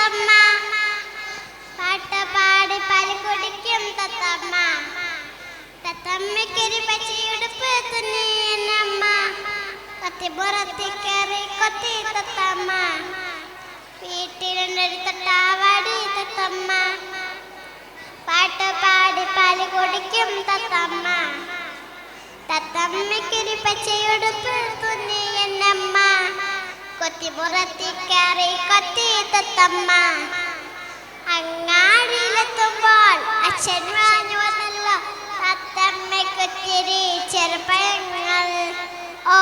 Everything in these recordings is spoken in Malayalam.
തത്തമ്മ. പാട്ട് പാടി പാല് കുടിക്കും തത്തമ്മ. തത്തമ്മയ്ക്കൊരു പച്ചയുടുപ്പ് തുന്നി എന്നമ്മ. കൊത്തിപ്പുറത്തി കയറി കൊത്തി തത്തമ്മ. വീട്ടിലുണ്ടൊരു തൊട്ടാവാടി തത്തമ്മ. പാട്ട് പാടി പാല് കുടിക്കും തത്തമ്മ. തത്തമ്മയ്ക്കൊരു പച്ചയുടുപ്പ് തുന്നി എന്നമ്മ. കൊത്തിപ്പുറത്തി കയറി കൊത്തി തത്തമ്മ. അങ്ങാടിയിലെത്തുമ്പോൾ അച്ഛൻ വാങ്ങി വന്നല്ലോ തത്തമ്മയ്ക്കൊത്തിരി ചെറുപ്പഴങ്ങൾ. ഓ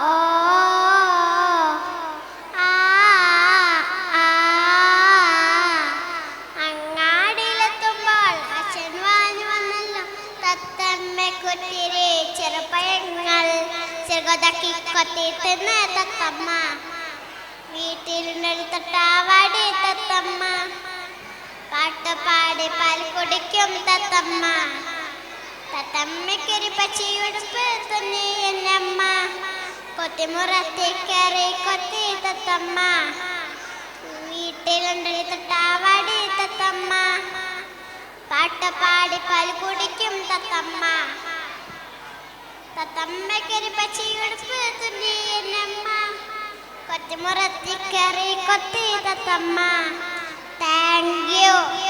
ഓ ആ ആ. അങ്ങാടിയിലെത്തുമ്പോൾ അച്ഛൻ വാങ്ങി വന്നല്ലോ തത്തമ്മയ്ക്കൊത്തിരി ചെറുപ്പഴങ്ങൾ. ചെറുകൊതക്കി കൊത്തി തിന്ന് തത്തമ്മ. വീട്ടിലുണ്ടൊരു തൊട്ടാവാടി തത്തമ്മ. പാട്ട് പാടി പാൽ കുടിക്കും തത്തമ്മ. തത്തമ്മയ്ക്കൊരു പച്ചയുടുപ്പ് തുന്നി എന്നമ്മ. കൊത്തിമുറത്തി കയറി കൊത്തി തത്തമ്മ. വീട്ടിലുണ്ടൊരു തൊട്ടാവാടി തത്തമ്മ. പാട്ട് പാടി പാൽ കുടിക്കും തത്തമ്മ. തത്തമ്മയ്ക്കൊരു പച്ചയുടുപ്പ് തുന്നി എന്നമ്മ. കൊത്തിമുറത്തി കയറി കൊത്തി തത്തമ്മ. Thank you.